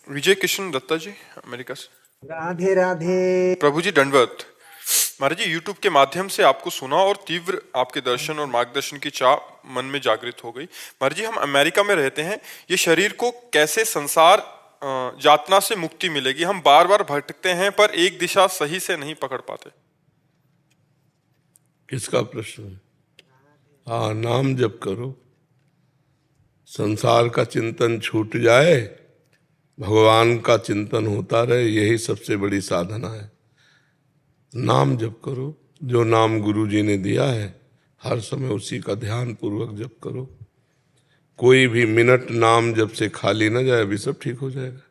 विजय किशन दत्ता जी, America से। राधे राधे। प्रभु जी दंडवत। महाराज जी, YouTube के माध्यम से आपको सुना और तीव्र आपके दर्शन और मार्गदर्शन की चाह मन में जागृत हो गई। महाराज जी, हम अमेरिका में रहते हैं, ये शरीर को कैसे संसार यातना से मुक्ति मिलेगी? हम बार बार भटकते हैं पर एक दिशा सही से नहीं पकड़ पाते। किसका प्रश्न है? हाँ, नाम जप करो, संसार का चिंतन छूट जाए, भगवान का चिंतन होता रहे, यही सबसे बड़ी साधना है। नाम जप करो, जो नाम गुरु जी ने दिया है हर समय उसी का ध्यान पूर्वक जप करो। कोई भी मिनट नाम जप से खाली न जाए, अभी सब ठीक हो जाएगा।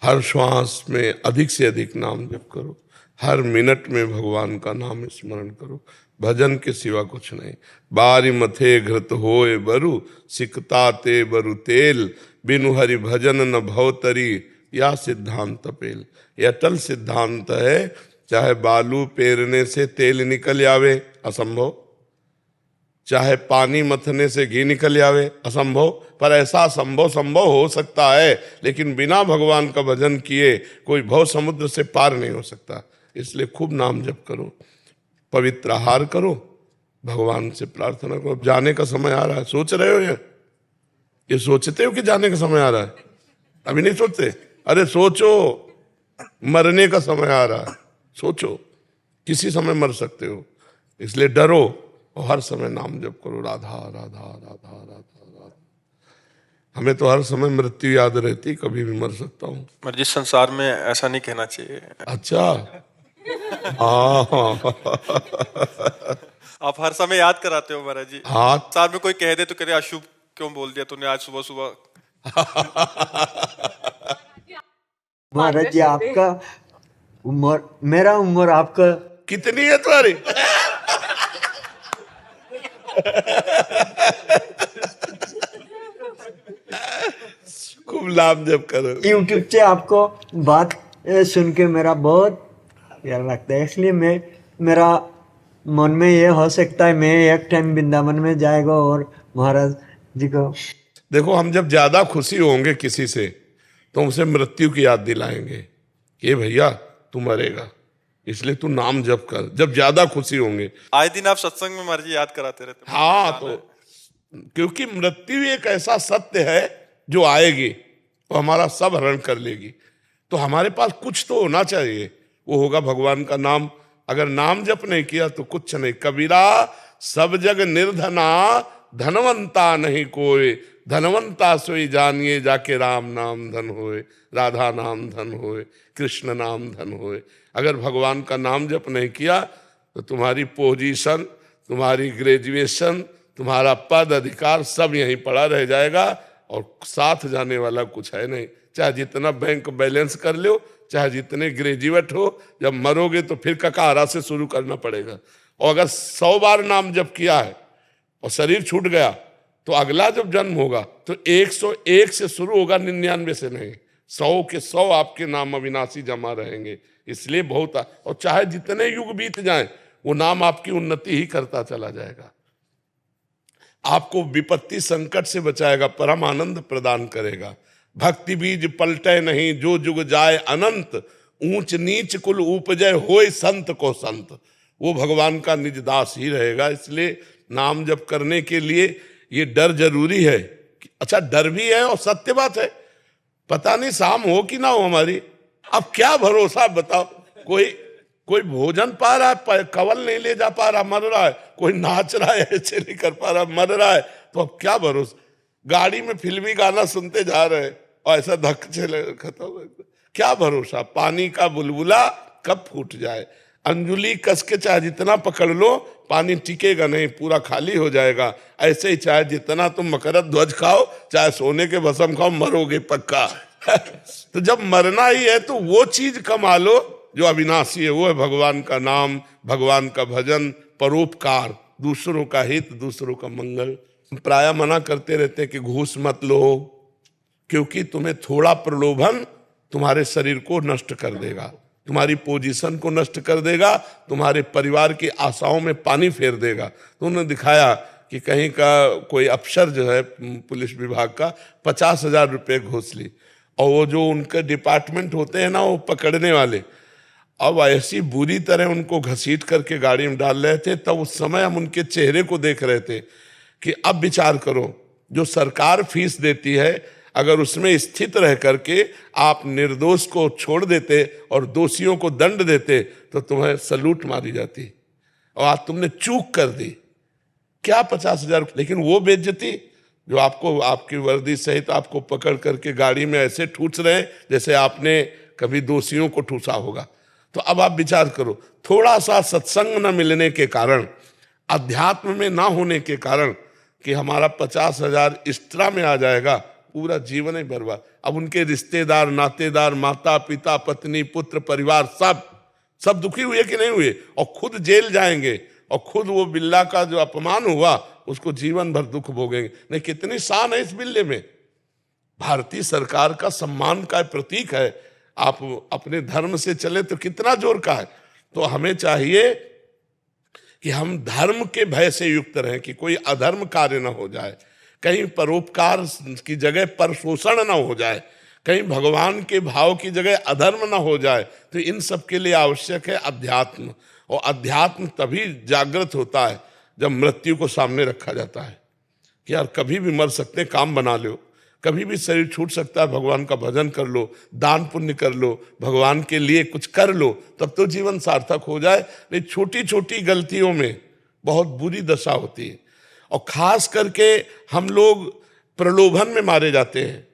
हर श्वास में अधिक से अधिक नाम जप करो, हर मिनट में भगवान का नाम स्मरण करो। भजन के सिवा कुछ नहीं। बारी मथे घृत होए बरु, सिकता ते बरु तेल, बिनु हरि भजन न भवतरी, या सिद्धांत पेल। यह अटल सिद्धांत है। चाहे बालू पेरने से तेल निकल आवे, असंभव। चाहे पानी मथने से घी निकल आवे, असंभव। पर ऐसा संभव हो सकता है, लेकिन बिना भगवान का भजन किए कोई भव समुद्र से पार नहीं हो सकता। इसलिए खूब नाम जप करो, पवित्र आहार करो, भगवान से प्रार्थना करो। जाने का समय आ रहा है, सोच रहे हो? ये सोचते हो कि जाने का समय आ रहा है? अभी नहीं सोचते? अरे सोचो, मरने का समय आ रहा है। सोचो, किसी समय मर सकते हो, इसलिए डरो और हर समय नाम जप करो, राधा राधा राधा राधा राधा। हमें तो हर समय मृत्यु याद रहती, कभी भी मर सकता हूँ। पर जिस संसार में ऐसा नहीं कहना चाहिए। अच्छा, हाँ। आप हर समय याद कराते हो महाराज जी। हाँ, संसार में कोई कह दे तो करे अशुभ क्यों बोल दिया तूने आज सुबह सुबह। महाराज जी, आपका उम्र, मेरा उम्र आपका कितनी है तुम्हारी? खूब नाम जप करो। यूट्यूब से आपको बात सुन के मेरा बहुत प्यारा लगता है, इसलिए मेरा मन में ये हो सकता है मैं एक टाइम वृंदावन में जाएगा और महाराज जी को। देखो, हम जब ज्यादा खुशी होंगे किसी से तो उसे मृत्यु की याद दिलाएंगे कि भैया तू मरेगा, इसलिए तू नाम जप कर। जब ज्यादा खुशी होंगे, आए दिन आप सत्संग में महाराज जी याद कराते रहते हैं। हाँ, तो क्योंकि मृत्यु एक ऐसा सत्य है जो आएगी तो हमारा सब हरण कर लेगी। तो हमारे पास कुछ तो होना चाहिए, वो होगा भगवान का नाम। अगर नाम जप नहीं किया तो कुछ नहीं। कबीरा सब जग निर्धना, धनवंता नहीं कोई, धनवंता सोई जानिए जाके राम नाम धन होए, राधा नाम धन होए, कृष्ण नाम धन होए। अगर भगवान का नाम जप नहीं किया तो तुम्हारी पोजीशन, तुम्हारी ग्रेजुएशन, तुम्हारा पद अधिकार सब यहीं पड़ा रह जाएगा और साथ जाने वाला कुछ है नहीं। चाहे जितना बैंक बैलेंस कर लो, चाहे जितने ग्रेजुएट हो, जब मरोगे तो फिर ककारा से शुरू करना पड़ेगा। और अगर 100 बार नाम जप किया है और शरीर छूट गया तो अगला जब जन्म होगा तो 101 से शुरू होगा, 99 से नहीं। 100 के 100 आपके नाम अविनाशी जमा रहेंगे। इसलिए बहुत, और चाहे जितने युग बीत जाएं वो नाम आपकी उन्नति ही करता चला जाएगा, आपको विपत्ति संकट से बचाएगा, परम आनंद प्रदान करेगा। भक्ति बीज पलटे नहीं, जो जुग जाए अनंत, ऊंच नीच कुल उपजय होए संत को संत। वो भगवान का निज दास ही रहेगा। इसलिए नाम जप करने के लिए ये डर जरूरी है। अच्छा, डर भी है और सत्य बात है। पता नहीं शाम हो कि ना हो हमारी, अब क्या भरोसा बताओ। कोई भोजन पा रहा है, कवल नहीं ले जा पा रहा, मर रहा है। कोई नाच रहा है, ऐसे नहीं कर पा रहा, मर रहा है। तो अब क्या भरोसा। गाड़ी में फिल्मी गाना सुनते जा रहे हैं और ऐसा धक्के चले खत्म, क्या भरोसा। पानी का बुलबुला कब फूट जाए। अंजुली कस के चाहे जितना पकड़ लो, पानी टिकेगा नहीं, पूरा खाली हो जाएगा। ऐसे ही चाहे जितना तुम मकरत ध्वज खाओ, चाहे सोने के भस्म खाओ, मरोगे पक्का। तो जब मरना ही है तो वो चीज कमा लो जो अविनाशी है, वो है भगवान का नाम, भगवान का भजन, परोपकार, दूसरों का हित, दूसरों का मंगल। प्राय मना करते रहते हैं कि घूस मत लो, क्योंकि तुम्हें थोड़ा प्रलोभन तुम्हारे शरीर को नष्ट कर देगा, तुम्हारी पोजीशन को नष्ट कर देगा, तुम्हारे परिवार की आशाओं में पानी फेर देगा। तो उन्होंने दिखाया कि कहीं का कोई अफसर जो है पुलिस विभाग का 50,000 रुपये घूस ली और वो जो उनके डिपार्टमेंट होते हैं ना, वो पकड़ने वाले, अब ऐसी बुरी तरह उनको घसीट करके गाड़ी में डाल रहे थे। तब उस समय हम उनके चेहरे को देख रहे थे कि अब विचार करो, जो सरकार फीस देती है, अगर उसमें स्थित रह करके आप निर्दोष को छोड़ देते और दोषियों को दंड देते तो तुम्हें सलूट मारी जाती, और आज तुमने चूक कर दी। क्या 50,000? लेकिन वो बेइज्जती जो आपको आपकी वर्दी सहित आपको पकड़ करके गाड़ी में ऐसे ठूस रहे हैं जैसे आपने कभी दोषियों को ठूसा होगा। तो अब आप विचार करो, थोड़ा सा सत्संग न मिलने के कारण, अध्यात्म में ना होने के कारण कि हमारा 50,000 एक्स्ट्रा में आ जाएगा, पूरा जीवन ही बर्बाद। अब उनके रिश्तेदार, नातेदार, माता पिता, पत्नी, पुत्र, परिवार सब दुखी हुए कि नहीं हुए? और खुद जेल जाएंगे, और खुद वो बिल्ला का जो अपमान हुआ उसको जीवन भर दुख भोगेंगे। नहीं, कितनी शान है इस बिल्ले में। भारतीय सरकार का सम्मान का प्रतीक है। आप अपने धर्म से चले तो कितना जोर का है। तो हमें चाहिए कि हम धर्म के भय से युक्त रहें कि कोई अधर्म कार्य न हो जाए, कहीं परोपकार की जगह पर शोषण न हो जाए, कहीं भगवान के भाव की जगह अधर्म न हो जाए। तो इन सब के लिए आवश्यक है अध्यात्म, और अध्यात्म तभी जागृत होता है जब मृत्यु को सामने रखा जाता है कि यार कभी भी मर सकते, काम बना लो, कभी भी शरीर छूट सकता है, भगवान का भजन कर लो, दान पुण्य कर लो, भगवान के लिए कुछ कर लो, तब तो जीवन सार्थक हो जाए। नहीं, छोटी छोटी गलतियों में बहुत बुरी दशा होती है। और खास करके हम लोग प्रलोभन में मारे जाते हैं,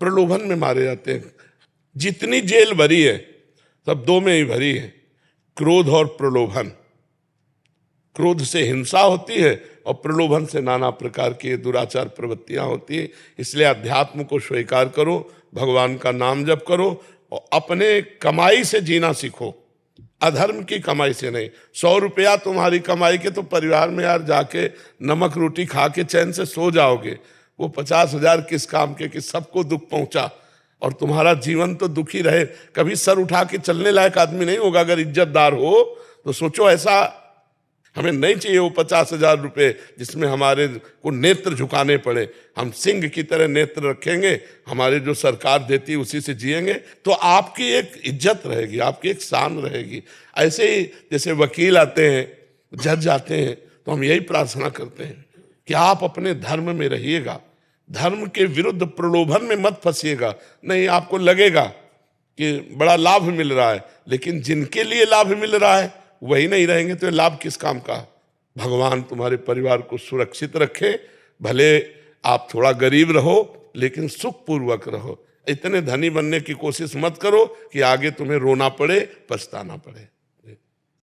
प्रलोभन में मारे जाते हैं। जितनी जेल भरी है सब दो में ही भरी है, क्रोध और प्रलोभन। क्रोध से हिंसा होती है और प्रलोभन से नाना प्रकार की दुराचार प्रवृत्तियां होती है। इसलिए अध्यात्म को स्वीकार करो, भगवान का नाम जप करो और अपने कमाई से जीना सीखो, अधर्म की कमाई से नहीं। 100 रुपया तुम्हारी कमाई के तो परिवार में यार जाके नमक रोटी खा के चैन से सो जाओगे। वो 50,000 किस काम के कि सबको दुख पहुंचा और तुम्हारा जीवन तो दुखी रहे। कभी सर उठा के चलने लायक आदमी नहीं होगा। अगर इज्जतदार हो तो सोचो, ऐसा हमें नहीं चाहिए वो 50,000 रुपये जिसमें हमारे को नेत्र झुकाने पड़े। हम सिंह की तरह नेत्र रखेंगे, हमारे जो सरकार देती है उसी से जिएंगे, तो आपकी एक इज्जत रहेगी, आपकी एक शान रहेगी। ऐसे ही जैसे वकील आते हैं, जज आते हैं, तो हम यही प्रार्थना करते हैं कि आप अपने धर्म में रहिएगा, धर्म के विरुद्ध प्रलोभन में मत फंसिएगा। नहीं, आपको लगेगा कि बड़ा लाभ मिल रहा है, लेकिन जिनके लिए लाभ मिल रहा है वही नहीं रहेंगे तो लाभ किस काम का। भगवान तुम्हारे परिवार को सुरक्षित रखे, भले आप थोड़ा गरीब रहो लेकिन सुखपूर्वक रहो। इतने धनी बनने की कोशिश मत करो कि आगे तुम्हें रोना पड़े, पछताना पड़े।